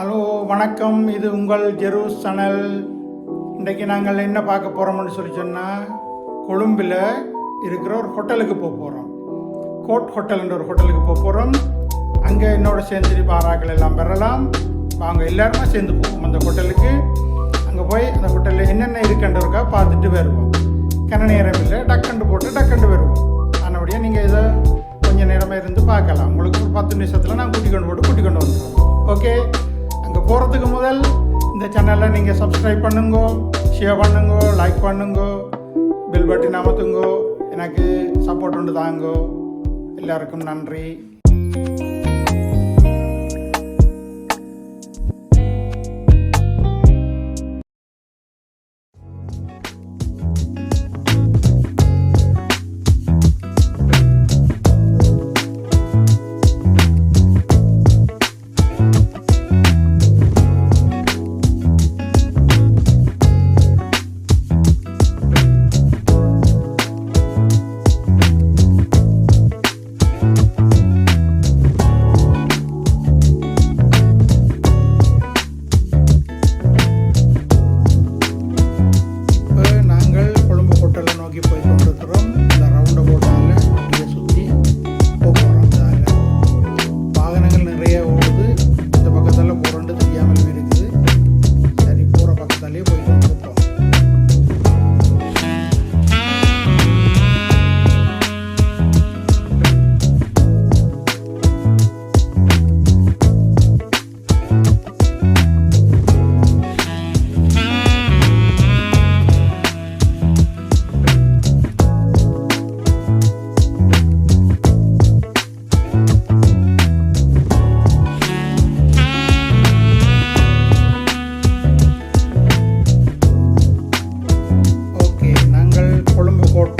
Hello வணக்கம், இது உங்கள் ஜெரூஸ் சேனல். இன்றைக்கி நாங்கள் என்ன பார்க்க போகிறோம்னு சொன்னால், கொழும்பில் இருக்கிற ஒரு ஹோட்டலுக்கு போக போகிறோம். கோட் ஹோட்டல்ன்ற ஒரு ஹோட்டலுக்கு போக போகிறோம். அங்கே என்னோட சேர்ந்து பாராக்கள் எல்லாம் பெறலாம். வாங்க எல்லாருமே சேர்ந்து போவோம் அந்த ஹோட்டலுக்கு. அங்கே போய் அந்த ஹோட்டலில் என்னென்ன இருக்குன்றதுக்கா பார்த்துட்டு வருவோம். கன நேரம் இல்லை, டக்குண்டு போட்டு டக்குண்டு வருவோம். ஆனபடியாக நீங்கள் இதை கொஞ்சம் நேரமாக இருந்து பார்க்கலாம். உங்களுக்கு ஒரு 10 நிமிஷத்தில் நான் கூட்டி கொண்டு வந்துடுவோம். ஓகே, அங்கே போகிறதுக்கு முதல் இந்த சேனலை நீங்கள் சப்ஸ்கிரைப் பண்ணுங்கோ, ஷேர் பண்ணுங்கோ, லைக் பண்ணுங்கோ, பெல் பட்டன் அமர்த்துங்கோ. எனக்கு சப்போர்ட் உண்டு தாங்கோ. எல்லாருக்கும் நன்றி.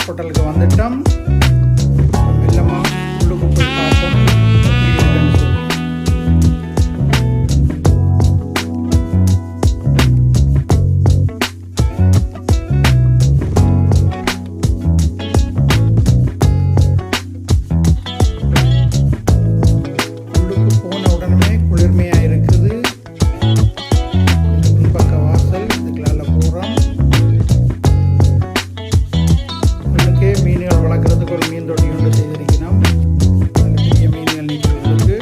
ஹோட்டலுக்கு வந்துட்டோம். மெல்லமாக உள்ளுக்கு போய் பார்ப்போம். உள்ளுக்கு போன உடனே குளிர்மையாக இருக்குது. பக்க வாசல் இதுக்குள்ள போகிறோம். மீன்கள் வளர்க்குறதுக்கு ஒரு மீன் தொட்டி ஒன்று செய்திருக்கணும். நல்ல பெரிய மீன்கள் நீக்கிறதுக்கு.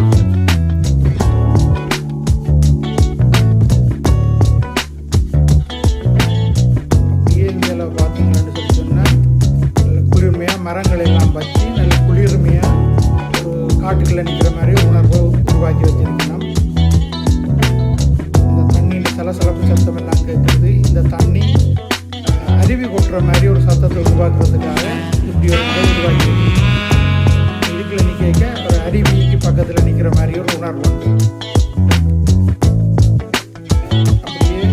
அப்படியே இதில் பார்த்தீங்கன்னு சொன்னால் நல்ல குளிர்மையாக மரங்கள் எல்லாம் வச்சு நல்ல குளிர்மையாக ஒரு காட்டுக்குள்ளே நிற்கிற மாதிரி உணர்வை உருவாக்கி வச்சிருக்கணும். இந்த தண்ணியில் சலசலப்பு சத்தம் எல்லாம் கேட்குறது. இந்த தண்ணி அருவி கொட்டுற மாதிரி ஒரு சத்தத்தை உருவாக்குறதுக்காக இப்படி ஒரு முறை உருவாக்கி இதுக்குள்ள நிற்க ஒரு அருவிக்கு பக்கத்தில் நிற்கிற மாதிரி ஒரு உணர்வு உண்டு. அப்படியே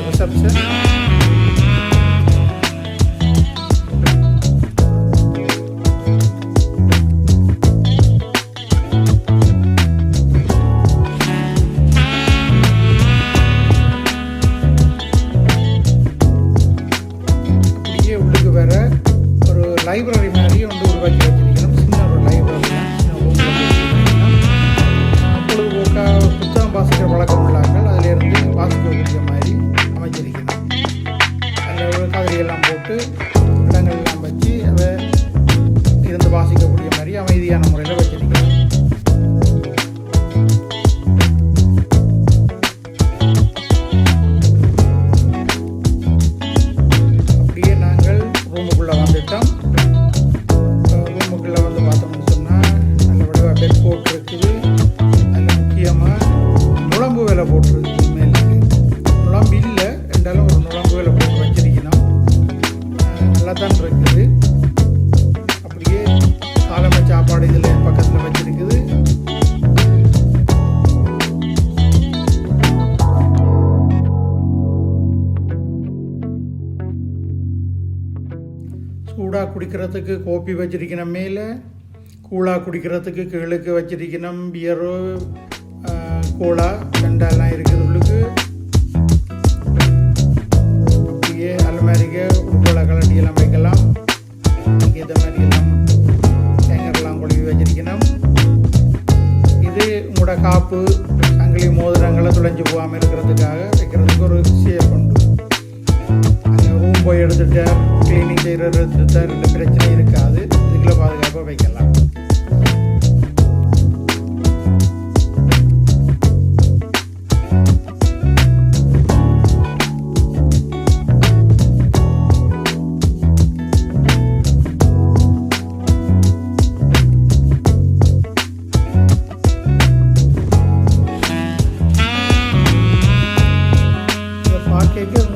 ரிசப்ஷன். லைப்ரரி மாதிரி ஒன்று உருவாக்கி வச்சிருக்கணும். சின்ன ஒரு லைப்ரரி தான். சின்ன ரூமில் வச்சிருக்கணும். பொழுதுபோக்காக புத்தகம் வாசிக்கிற வழக்கம் உள்ளார்கள் அதிலேருந்து வாசிக்கக்கூடிய மாதிரி அமைச்சிருக்கணும். அதில் கதிரியெல்லாம் போட்டு இடங்கள்லாம் வச்சு அதை இருந்து வாசிக்கக்கூடிய மாதிரி அமைதியான முறையில் வச்சிருக்கணும். அப்படியே நாங்கள் ரூமுக்குள்ளே வந்துட்டோம். ரூமுக்குள்ளே வந்து பார்த்தோம்னு சொன்னால் நல்ல வடிவாக பெட் போட்டு இருக்குது. அதில் முக்கியமாக நுழம்பு வேலை போட்டுருக்கு. மேலுக்கு நுழம்பு இல்லை என்றாலும் ஒரு நுழம்பு வேலை போட்டு வச்சிருக்கணும். நல்லா தான் இருக்குது. அப்படியே காலமை சாப்பாடு இதில் பக்கத்தில் வச்சிருக்குது. சூடாக குடிக்கிறதுக்கு கோப்பி வச்சிருக்கணும். மேலே கூழாக குடிக்கிறதுக்கு கீழுக்கு வச்சிருக்கணும். பியரு கோலா ரெண்டெல்லாம் இருக்குது உள்ளுக்கு. அப்படியே அலமாரிக்கு உடுப்போல கலட்டியெல்லாம் வைக்கலாம். இதை மாதிரி எல்லாம் தேங்காய்லாம் கொழுவி வச்சிருக்கணும். இது உங்களோட காப்பு அங்கே பிள்ளைகளுக்கு மோதிரங்களை துளைஞ்சு போகாமல் இருக்கிறதுக்காக வைக்கிறதுக்கு ஒரு சேஃப் உண்டு. அங்கே ரூம் போய் எடுத்துட்டார், க்ளீனிங் செய்கிறது எடுத்துட்டார், ரெண்டு பிரச்சனை இருக்காது. இதுக்குள்ள பாதுகாப்பாக வைக்கலாம்.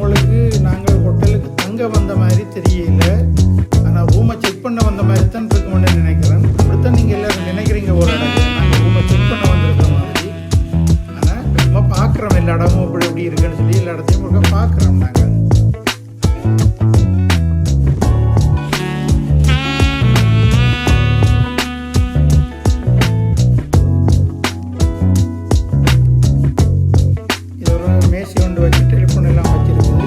உங்களுக்கு நாங்கள் ஹோட்டலுக்கு தங்க வந்த மாதிரி தெரியல, ஆனால் ரூமை செக் பண்ண வந்த மாதிரி தான் இருக்குமென்னு நினைக்கிறேன். அப்படித்தான் நீங்கள் எல்லோரும் நினைக்கிறீங்க. ஒரு இடத்துல நாங்கள் ரூமை செக் பண்ண வந்திருக்கிற மாதிரி. ஆனால் நம்ம பார்க்குறோம் எல்லா இடமும் இப்படி எப்படி இருக்குன்னு சொல்லி எல்லா இடத்தையும் ஒரு பார்க்குறோம் நாங்கள். இது ஒரு மேசி கொண்டு வச்சு டெலிஃபோன் எல்லாம் வச்சிருக்குது.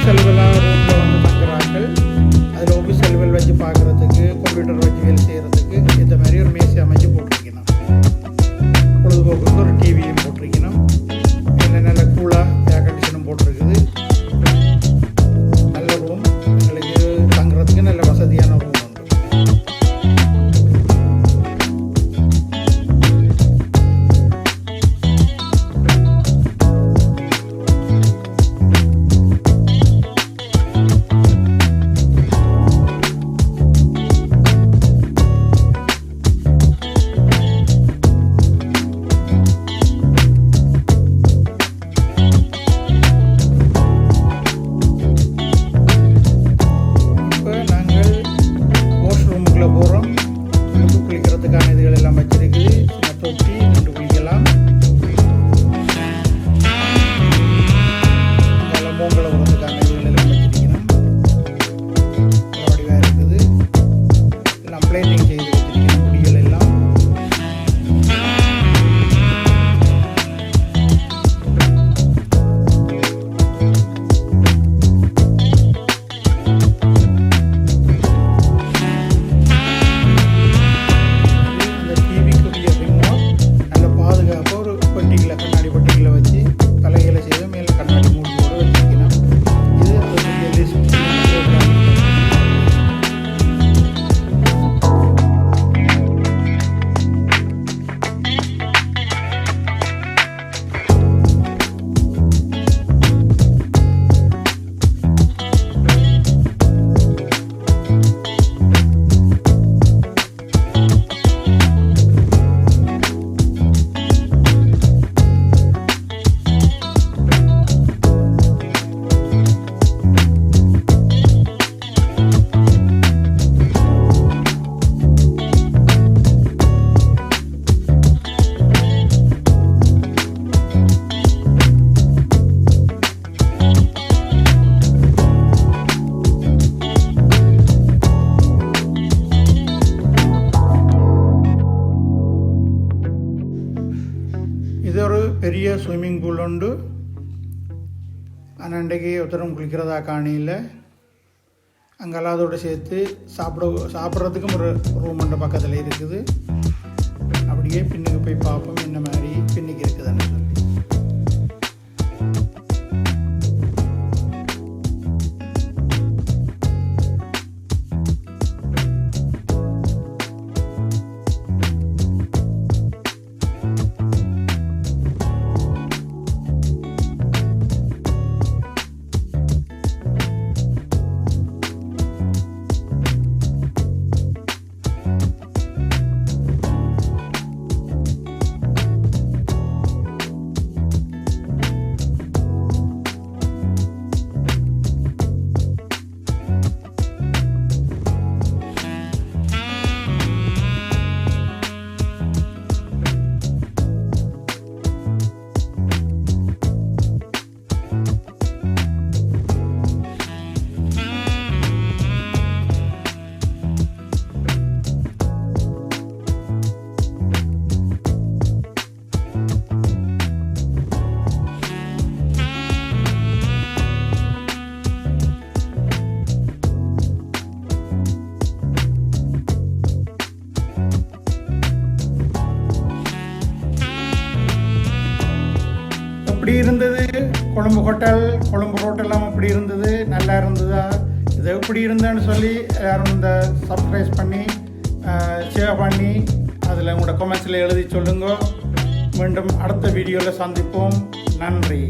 செல்வெல்லாம் ரூமில் வந்து தங்குறார்கள். அதில் ஆஃபீஸ் செல்வல் வச்சு பார்க்குறதுக்கு, கம்ப்யூட்டர் வச்சு வேலை செய்கிறதுக்கு இந்த மாதிரி ஒரு மேசி அமைச்சு போட்டிருக்கணும். பொழுதுபோக்குக்கு ஒரு டிவியும் போட்டிருக்கணும். என்ன நல்ல கூலாக ஏர் கண்டிஷனும் போட்டிருக்குது. நல்ல ரூம், எங்களுக்கு தங்குறதுக்கு நல்ல வசதியான ரூம் உண்டு. குளிக்கிறதுக்கான இதுகள் எல்லாம் வச்சிருக்குது. சின்ன தொட்டி, நின்று குளிக்கலாம். மூங்களை உரத்துக்கான இதுகள் எல்லாம் வச்சிருக்கணும். வடிவாக இருக்குது. எல்லாம் பிளேட்டிங் செய்து வச்சிருக்கணும் குடிகள் எல்லாம். கண்ணாடி பட்டிகளை வச்சு தலைகளை செய்து மேலே கண்ணாடி மூடியோடு வச்சுக்கணும். இது அதுக்குரிய லிஸ்ட். இது ஒரு பெரிய ஸ்விம்மிங் பூல் உண்டு. ஆனால் இன்றைக்கு ஒருத்தரும் குளிக்கிறதா காணியில். அங்கெல்லாம் அதோடு சேர்த்து சாப்பிட்றதுக்கும் ஒரு ரூம் அந்த பக்கத்தில் இருக்குது. அப்படியே பின்னுக்கு போய் பார்ப்போம் என்ன மாதிரி பின்னுக்கு இருக்குதுன்னு சொல்லி. எப்படி இருந்தது கொழும்பு ஹோட்டல்? கொழும்பு ஹோட்டல்லாம் எப்படி இருந்தது? நல்லா இருந்ததா? இது எப்படி இருந்ததுன்னு சொல்லி எல்லாரும் இந்த சப்ஸ்கிரைப் பண்ணி ஷேர் பண்ணி அதில் உங்களோட கமெண்ட்ஸில் எழுதி சொல்லுங்க. மீண்டும் அடுத்த வீடியோவில் சந்திப்போம். நன்றி.